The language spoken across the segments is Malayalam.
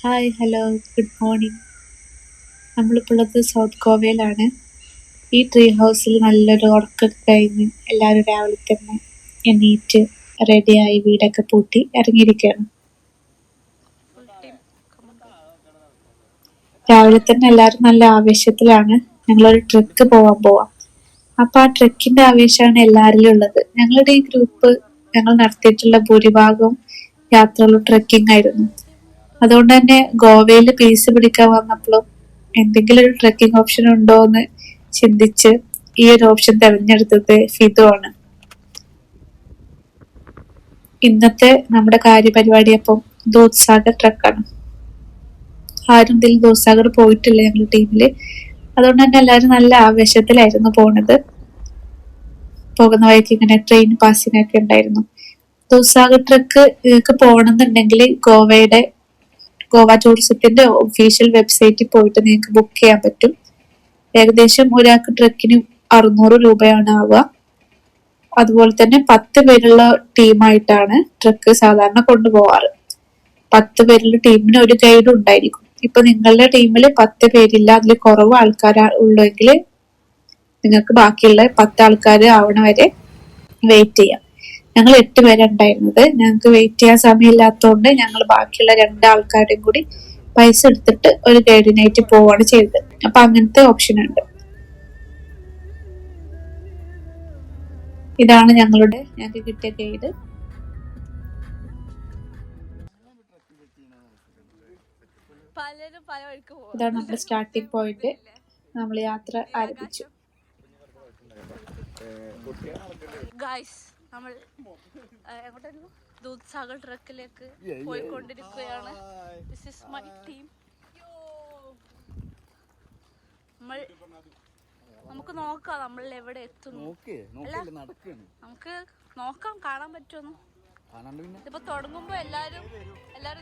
Hi hello good morning. നമ്മളിപ്പോൾ ഉള്ളത് സൗത്ത് ഗോവയിലാണ്. ഈ ട്രീ ഹൗസിൽ നല്ലൊരു ഉറക്കമൊക്കെ കഴിഞ്ഞ് എല്ലാവരും രാവിലെ തന്നെ എണീറ്റ് റെഡിയായി വീടൊക്കെ പൂട്ടി ഇറങ്ങിയിരിക്കുകയാണ്. രാവിലെ തന്നെ എല്ലാവരും നല്ല ആവേശത്തിലാണ്. ഞങ്ങളൊരു ട്രെക്ക് പോവാം. അപ്പൊ ആ ട്രെക്കിന്റെ ആവേശമാണ് എല്ലാവരിലും ഉള്ളത്. ഞങ്ങളുടെ ഈ ഗ്രൂപ്പ് ഞങ്ങൾ നടത്തിയിട്ടുള്ള ഭൂരിഭാഗം യാത്രകളും ട്രെക്കിംഗ് ആയിരുന്നു. അതുകൊണ്ട് തന്നെ ഗോവയിൽ പീസ് പിടിക്കാൻ വന്നപ്പോഴും എന്തെങ്കിലും ഒരു ട്രെക്കിംഗ് ഓപ്ഷൻ ഉണ്ടോ എന്ന് ചിന്തിച്ച് ഈ ഒരു ഓപ്ഷൻ തെരഞ്ഞെടുത്തത് ഫിദു ആണ്. ഇന്നത്തെ നമ്മുടെ കാര്യപരിപാടി അപ്പം ദൂദ്സാഗർ ട്രക്കാണ്. ആരും ഇതിൽ ദൂദ്സാഗർ പോയിട്ടില്ല ഞങ്ങളുടെ ടീമില്. അതുകൊണ്ട് തന്നെ എല്ലാവരും നല്ല ആവേശത്തിലായിരുന്നു പോണത്. പോകുന്ന വഴിക്ക് ഇങ്ങനെ ട്രെയിൻ പാസിംഗ് ഒക്കെ ഉണ്ടായിരുന്നു. ദൂദ്സാഗർ ട്രക്ക് പോകണമെന്നുണ്ടെങ്കിൽ ഗോവ ടൂറിസത്തിന്റെ ഒഫീഷ്യൽ വെബ്സൈറ്റിൽ പോയിട്ട് നിങ്ങൾക്ക് ബുക്ക് ചെയ്യാൻ പറ്റും. ഏകദേശം ഒരാൾക്ക് ട്രക്കിന് 600 രൂപയാണ് ആവുക. അതുപോലെ തന്നെ 10 പേരുള്ള ടീമായിട്ടാണ് ട്രക്ക് സാധാരണ കൊണ്ടുപോകാറ്. 10 പേരുള്ള ടീമിന് ഒരു ഗൈഡ് ഉണ്ടായിരിക്കും. ഇപ്പൊ നിങ്ങളുടെ ടീമിൽ 10 പേരില്ല, അതിൽ കുറവ് ആൾക്കാർ ഉള്ളെങ്കിൽ നിങ്ങൾക്ക് ബാക്കിയുള്ള 10 ആൾക്കാർ ആവണ വരെ വെയിറ്റ് ചെയ്യാം. ഞങ്ങൾ 8 പേരുണ്ടായിരുന്നത്. ഞങ്ങൾക്ക് വെയിറ്റ് ചെയ്യാൻ സമയമില്ലാത്തതുകൊണ്ട് ഞങ്ങൾ ബാക്കിയുള്ള 2 ആൾക്കാരുടെയും കൂടി പൈസ എടുത്തിട്ട് ഒരു ഗൈഡിനായിട്ട് പോവാണ് ചെയ്തത്. അപ്പൊ അങ്ങനത്തെ ഓപ്ഷൻ ഉണ്ട്. ഇതാണ് ഞങ്ങൾക്ക് കിട്ടിയ ഗൈഡ്. ഇതാണ് നമ്മുടെ സ്റ്റാർട്ടിംഗ് പോയിന്റ്. നമ്മൾ യാത്ര ആരംഭിച്ചു. നമ്മൾ എങ്ങോട്ടായിരുന്നു? ദൂദ്സാഗർ ട്രക്കിലേക്ക് പോയിക്കൊണ്ടിരിക്കുകയാണ്. This is my team. നമുക്ക് നോക്കാം നമ്മൾ എവിടെ എത്തുന്നു. നമുക്ക് നോക്കാം, കാണാൻ പറ്റുമെന്ന്. ഇതിപ്പോ തുടങ്ങുമ്പോ എല്ലാരും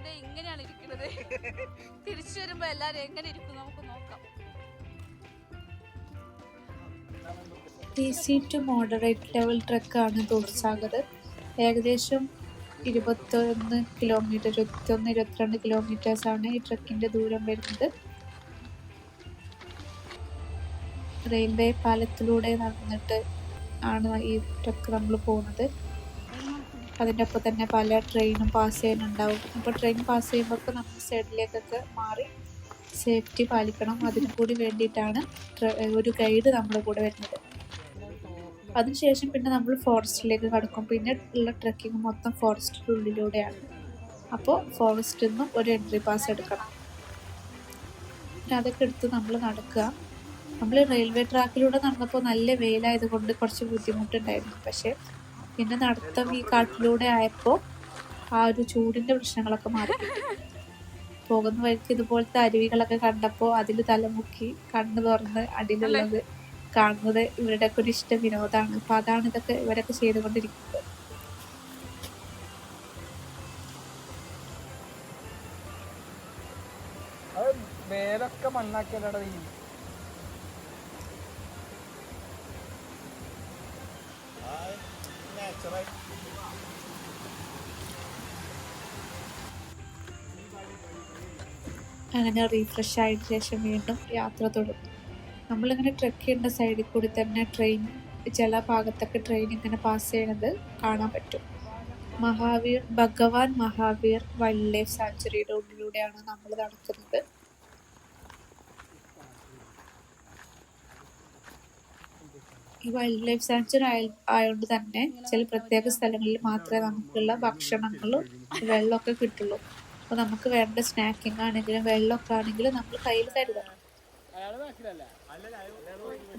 ഇത് ഇങ്ങനെയാണ് ഇരിക്കുന്നത്. തിരിച്ചു വരുമ്പോ എല്ലാരും എങ്ങനെ ഇരിക്കും നമുക്ക് നോക്കാം. ഈസി ടു മോഡറേറ്റ് ലെവൽ ട്രക്കാണ് ദൂദ്സാഗർ. ഏകദേശം 21 കിലോമീറ്റർ 22 കിലോമീറ്റേഴ്സ് ആണ് ഈ ട്രക്കിന്റെ ദൂരം വരുന്നത്. റെയിൽവേ പാലത്തിലൂടെ നടന്നിട്ട് ആണ് ഈ ട്രക്ക് നമ്മൾ പോകുന്നത്. അതിൻ്റെ ഒപ്പം തന്നെ പല ട്രെയിനും പാസ് ചെയ്യാനുണ്ടാവും. അപ്പോൾ ട്രെയിൻ പാസ് ചെയ്യുമ്പോൾ നമ്മൾ സൈഡിലേക്കൊക്കെ മാറി സേഫ്റ്റി പാലിക്കണം. അതിനു കൂടി വേണ്ടിയിട്ടാണ് ഒരു ഗൈഡ് നമ്മുടെ കൂടെ വരുന്നത്. അതിനുശേഷം പിന്നെ നമ്മൾ ഫോറസ്റ്റിലേക്ക് കടക്കും. പിന്നെ ഉള്ള ട്രക്കിങ് മൊത്തം ഫോറസ്റ്റിൻ്റെ ഉള്ളിലൂടെയാണ്. അപ്പോൾ ഫോറസ്റ്റിൽ നിന്നും ഒരു എൻട്രി പാസ് എടുക്കണം. പിന്നെ അതൊക്കെ എടുത്ത് നമ്മൾ നടക്കുക. നമ്മൾ റെയിൽവേ ട്രാക്കിലൂടെ നടന്നപ്പോൾ നല്ല വെയിലായതുകൊണ്ട് കുറച്ച് ബുദ്ധിമുട്ടുണ്ടായിരുന്നു. പക്ഷെ പിന്നെ നടത്തം ഈ കാട്ടിലൂടെ ആയപ്പോൾ ആ ഒരു ചൂടിൻ്റെ പ്രശ്നങ്ങളൊക്കെ മാറി. പോകുന്ന വഴിക്ക് ഇതുപോലത്തെ അരുവികളൊക്കെ കണ്ടപ്പോൾ അതിൽ തലമുക്കി കണ്ണ് തുറന്ന് അടിയിലുള്ളത് കാണുന്നത് ഇവരുടെയൊക്കെ ഒരു ഇഷ്ട വിനോദമാണ്. അപ്പൊ അതാണ് ഇവരൊക്കെ ചെയ്തുകൊണ്ടിരിക്കുന്നത്. അങ്ങനെ റീഫ്രഷ് ആയതിനു ശേഷം വീണ്ടും യാത്ര തുടർന്നു. നമ്മളിങ്ങനെ ട്രെക്ക് ചെയ്യേണ്ട സൈഡിൽ കൂടി തന്നെ ചില ഭാഗത്തൊക്കെ ട്രെയിൻ ഇങ്ങനെ പാസ് ചെയ്യണത് കാണാൻ പറ്റും. ഭഗവാൻ മഹാവീർ വൈൽഡ് ലൈഫ് സാങ്ച്വറിയുടെ ഉള്ളിലൂടെയാണ് നമ്മൾ നടക്കുന്നത്. ഈ വൈൽഡ് ലൈഫ് സാങ്ച്വറി ആയതുകൊണ്ട് തന്നെ ചില പ്രത്യേക സ്ഥലങ്ങളിൽ മാത്രമേ നമുക്കുള്ള ഭക്ഷണങ്ങളും വെള്ളമൊക്കെ കിട്ടുള്ളൂ. അപ്പോൾ നമുക്ക് വേണ്ട സ്നാക്കിംഗ് ആണെങ്കിലും വെള്ളമൊക്കെ ആണെങ്കിലും നമ്മൾ കയ്യിൽ കരുതണം.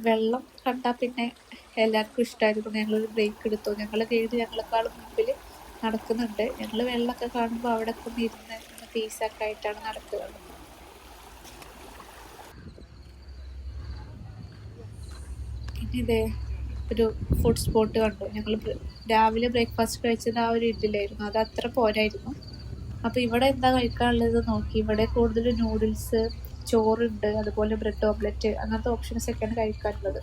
വെള്ളം കണ്ടാൽ പിന്നെ എല്ലാവർക്കും ഇഷ്ടമായിരുന്നു. ഞങ്ങളൊരു ബ്രേക്ക് എടുത്തു. ഞങ്ങളുടെ ഗൈഡ് ഞങ്ങളെക്കാളും മുമ്പിൽ നടക്കുന്നുണ്ട്. ഞങ്ങൾ വെള്ളമൊക്കെ കാണുമ്പോൾ അവിടെ ഒക്കെ ഇരുന്ന് പീസൊക്കെ ആയിട്ടാണ് നടക്കുന്നത്. പിന്നെ ഇതേ ഒരു ഫുഡ് സ്പോട്ട് കണ്ടു. ഞങ്ങൾ രാവിലെ ബ്രേക്ക്ഫാസ്റ്റ് കഴിച്ചത് ആ ഒരു ഇഡ്ഡലിയായിരുന്നു. അത് അത്ര പോരായിരുന്നു. അപ്പോൾ ഇവിടെ എന്താ കഴിക്കാനുള്ളത് നോക്കി. ഇവിടെ കൂടുതൽ നൂഡിൽസ്, ചോറുണ്ട്, അതുപോലെ ബ്രെഡ് ഓംലെറ്റ്, അങ്ങനത്തെ ഓപ്ഷൻസ് ഒക്കെയാണ് കഴിക്കാനുള്ളത്.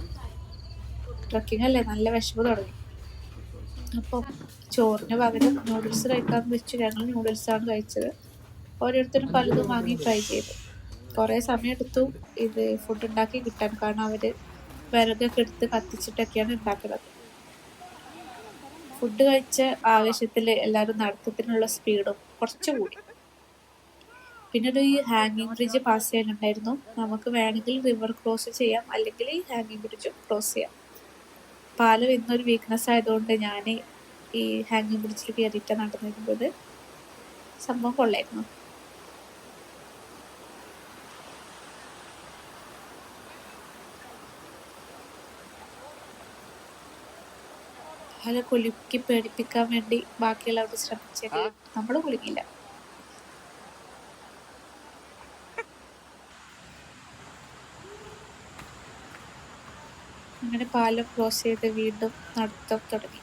ട്രക്കിംഗ് അല്ലേ, നല്ല വിശപ്പ് തുടങ്ങി. അപ്പോൾ ചോറിന് പകരം നൂഡിൽസ് കഴിക്കാമെന്ന് വെച്ചു. ഞങ്ങൾ നൂഡിൽസാണ് കഴിച്ചത്. ഓരോരുത്തരും പലതും വാങ്ങി ട്രൈ ചെയ്തു. കുറേ സമയം എടുത്തു ഇത് ഫുഡ് ഉണ്ടാക്കി കിട്ടാൻ. കാരണം അവർ വിറകൊക്കെ എടുത്ത് കത്തിച്ചിട്ടൊക്കെയാണ് ഉണ്ടാക്കുന്നത്. ഫുഡ് കഴിച്ച ആവേശത്തിൽ എല്ലാവരും നടത്തത്തിനുള്ള സ്പീഡും കുറച്ചുകൂടി. പിന്നെ ഒരു ഈ ഹാങ്ങിങ് ബ്രിഡ്ജ് പാസ് ചെയ്യാനുണ്ടായിരുന്നു. നമുക്ക് വേണമെങ്കിൽ റിവർ ക്രോസ് ചെയ്യാം, അല്ലെങ്കിൽ ഈ ഹാങ്ങിങ് ബ്രിഡ്ജ് ക്രോസ് ചെയ്യാം. പാലം ഇന്നൊരു വീക്ക്നെസ് ആയതുകൊണ്ട് ഞാൻ ഈ ഹാങ്ങിങ് ബ്രിഡ്ജിൽ കയറിയിട്ട് നടന്നിരുന്നത്. സംഭവം കൊള്ളായിരുന്നു. പാല കുലുക്കി പേടിപ്പിക്കാൻ വേണ്ടി ബാക്കിയുള്ളവർ ശ്രമിച്ചെങ്കിലും നമ്മൾ കുലുങ്ങില്ല. അങ്ങനെ പാലം ക്രോസ് ചെയ്ത് വീണ്ടും നടത്തം തുടങ്ങി.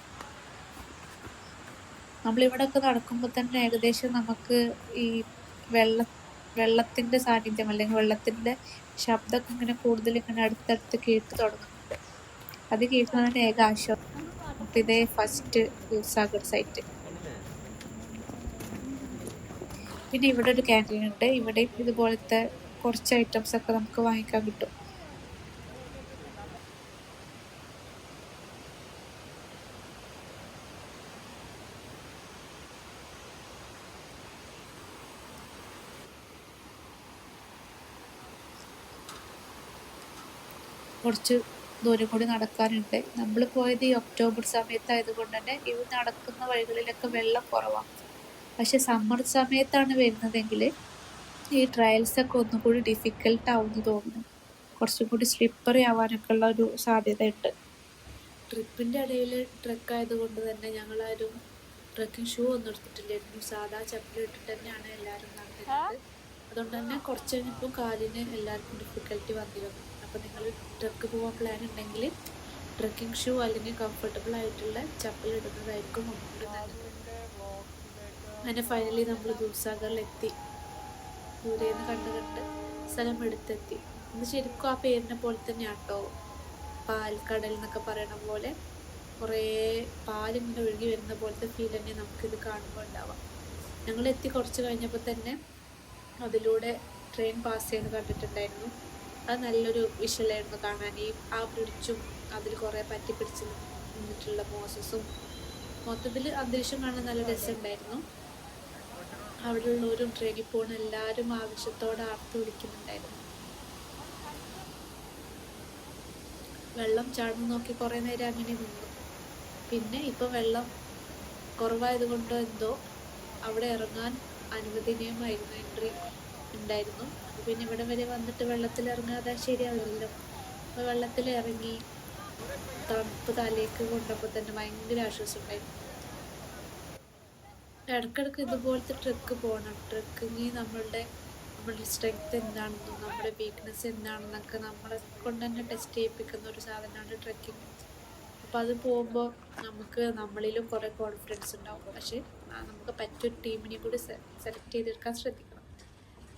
നമ്മളിവിടെയൊക്കെ നടക്കുമ്പോൾ തന്നെ ഏകദേശം നമുക്ക് ഈ വെള്ളത്തിൻ്റെ സാന്നിധ്യം അല്ലെങ്കിൽ വെള്ളത്തിൻ്റെ ശബ്ദമൊക്കെ ഇങ്ങനെ കൂടുതൽ ഇങ്ങനെ അടുത്തടുത്ത് കേട്ട് തുടങ്ങുന്നുണ്ട്. അത് കേൾക്കുന്നതിന് ഏക ആശ്വാസം. ഇതേ ഫസ്റ്റ് ദൂദ്സാഗർ സൈറ്റ്. പിന്നെ ഇവിടെ ഒരു ക്യാൻറ്റീൻ ഉണ്ട്. ഇവിടെയും ഇതുപോലത്തെ കുറച്ച് ഐറ്റംസ് ഒക്കെ നമുക്ക് വാങ്ങിക്കാൻ കിട്ടും. കുറച്ച് ദൂരം കൂടി നടക്കാനുണ്ട്. നമ്മൾ പോയത് ഈ ഒക്ടോബർ സമയത്തായതുകൊണ്ട് തന്നെ ഈ നടക്കുന്ന വഴികളിലൊക്കെ വെള്ളം കുറവാണ്. പക്ഷെ സമ്മർ സമയത്താണ് വരുന്നതെങ്കിൽ ഈ ട്രയൽസൊക്കെ ഒന്നും കൂടി ഡിഫിക്കൽട്ടാവുമെന്ന് തോന്നുന്നു. കുറച്ചും കൂടി സ്ലിപ്പറി ആവാനൊക്കെ ഉള്ള ഒരു സാധ്യത ഉണ്ട്. ട്രിപ്പിൻ്റെ ഇടയിൽ ട്രക്ക് ആയതുകൊണ്ട് തന്നെ ഞങ്ങളാരും ട്രക്കിംഗ് ഷൂ ഒന്നും എടുത്തിട്ടില്ലായിരുന്നു. സാധാ ചപ്പൽ ഇട്ടിട്ട് തന്നെയാണ് എല്ലാവരും നടന്നിരുന്നത്. അതുകൊണ്ട് തന്നെ കുറച്ച് കഴിഞ്ഞപ്പോൾ കാലിന് എല്ലാവർക്കും ഡിഫിക്കൽറ്റി വന്നിരുന്നു. അപ്പോൾ നിങ്ങൾ ട്രക്ക് പോകാൻ പ്ലാൻ ഉണ്ടെങ്കിൽ ട്രക്കിംഗ് ഷൂ അല്ലെങ്കിൽ കംഫർട്ടബിൾ ആയിട്ടുള്ള ചപ്പൽ ഇടുന്നതായിരിക്കും ഒന്നുകൂടി നല്ലത്. അങ്ങനെ ഫൈനലി നമ്മൾ ദൂദ്സാഗറിലെത്തി. ദൂരേന്ന് കണ്ട് സ്ഥലം എടുത്തെത്തി. ഇത് ശരിക്കും ആ പേരിനെ പോലെ തന്നെയാണ് കേട്ടോ. പാൽക്കടൽ എന്നൊക്കെ പറയണ പോലെ കുറേ പാലിങ്ങനെ ഒഴുകി വരുന്ന പോലത്തെ ഫീൽ തന്നെ നമുക്കിത് കാണുമ്പോൾ ഉണ്ടാവാം. ഞങ്ങളെത്തി കുറച്ച് കഴിഞ്ഞപ്പോൾ തന്നെ അതിലൂടെ ട്രെയിൻ പാസ് ചെയ്യുന്നത് കണ്ടിട്ടുണ്ടായിരുന്നു. അത് നല്ലൊരു വിഷ്വലായിരുന്നു കാണാൻ. ആ ബ്രിഡ്ജും അതിൽ കുറേ പറ്റിപ്പിടിച്ച് നിന്നിട്ടുള്ള മോസസും മൊത്തത്തിൽ അന്തരീക്ഷം കാണാൻ നല്ല രസമുണ്ടായിരുന്നു. അവിടെ ഉള്ളവരും ട്രെയിനിൽ പോകുന്ന എല്ലാവരും ആവശ്യത്തോടെ ആർത്ത് വിളിക്കുന്നുണ്ടായിരുന്നു. വെള്ളം ചാടുന്ന നോക്കി കുറേ നേരം അങ്ങനെ നിന്നു. പിന്നെ ഇപ്പോൾ വെള്ളം കുറവായതുകൊണ്ടോ എന്തോ അവിടെ ഇറങ്ങാൻ അനുവദനീയമായിരുന്നു, എൻട്രി ഉണ്ടായിരുന്നു. അപ്പോൾ പിന്നെ ഇവിടെ വരെ വന്നിട്ട് വെള്ളത്തിൽ ഇറങ്ങാതെ ശരിയാവില്ലല്ലോ. അപ്പോൾ വെള്ളത്തിൽ ഇറങ്ങി തണുപ്പ് തലേക്ക് കൊണ്ടപ്പോൾ തന്നെ ഭയങ്കര ആശ്വാസം ഉണ്ടായിരുന്നു. ഇടയ്ക്കിടയ്ക്ക് ഇതുപോലത്തെ ട്രക്ക് പോകണം. ട്രക്കിങ് നമ്മളുടെ സ്ട്രെങ്ത് എന്താണെന്നും നമ്മുടെ വീക്ക്നെസ് എന്താണെന്നൊക്കെ നമ്മളെ കൊണ്ട് തന്നെ ടെസ്റ്റ് ചെയ്യിപ്പിക്കുന്ന ഒരു സാധനമാണ് ട്രക്കിങ്. അപ്പോൾ അത് പോകുമ്പോൾ നമുക്ക് നമ്മളിലും കുറേ കോൺഫിഡൻസ് ഉണ്ടാവും. പക്ഷേ നമുക്ക് പറ്റിയൊരു ടീമിനെ കൂടി സെലക്ട് ചെയ്തെടുക്കാൻ ശ്രദ്ധിക്കണം.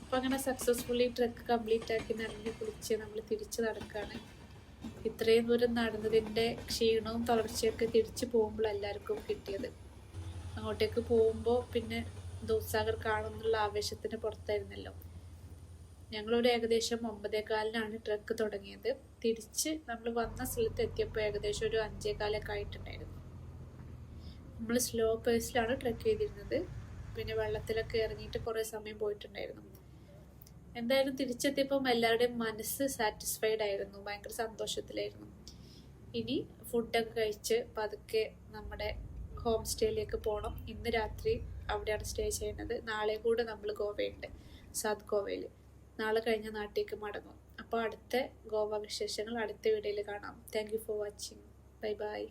അപ്പോൾ അങ്ങനെ സക്സസ്ഫുള്ളി ട്രക്ക് കംപ്ലീറ്റ് ആക്കി നനഞ്ഞ് കുളിച്ച് നമ്മൾ തിരിച്ച് നടക്കുകയാണ്. ഇത്രയും ദൂരം നടന്നതിൻ്റെ ക്ഷീണവും തളർച്ചയൊക്കെ തിരിച്ച് പോകുമ്പോൾ എല്ലാവർക്കും കിട്ടിയത്. അങ്ങോട്ടേക്ക് പോകുമ്പോൾ പിന്നെ ദൂദ്സാഗർ കാണുമെന്നുള്ള ആവേശത്തിന് പുറത്തായിരുന്നല്ലോ. ഞങ്ങളൊരു ഏകദേശം 9:15 ട്രക്ക് തുടങ്ങിയത്. തിരിച്ച് നമ്മൾ വന്ന സ്ഥലത്ത് എത്തിയപ്പോൾ ഏകദേശം ഒരു 5:15 ആയിട്ടുണ്ടായിരുന്നു. നമ്മൾ സ്ലോ പേസിലാണ് ട്രക്ക് ചെയ്തിരുന്നത്. പിന്നെ വെള്ളത്തിലൊക്കെ ഇറങ്ങിയിട്ട് കുറേ സമയം പോയിട്ടുണ്ടായിരുന്നു. എന്തായാലും തിരിച്ചെത്തിയപ്പം എല്ലാവരുടെയും മനസ്സ് സാറ്റിസ്ഫൈഡ് ആയിരുന്നു, ഭയങ്കര സന്തോഷത്തിലായിരുന്നു. ഇനി ഫുഡൊക്കെ കഴിച്ച് പതുക്കെ നമ്മുടെ ഹോം സ്റ്റേയിലേക്ക് പോകണം. ഇന്ന് രാത്രി അവിടെയാണ് സ്റ്റേ ചെയ്യുന്നത്. നാളെ കൂടെ നമ്മൾ ഗോവയുണ്ട്, സൗത്ത് ഗോവയിൽ. നാളെ കഴിഞ്ഞ നാട്ടിലേക്ക് മടങ്ങും. അപ്പോൾ അടുത്ത ഗോവ വിശേഷങ്ങൾ അടുത്ത വീഡിയോയിൽ കാണാം. Thank you for watching. Bye bye.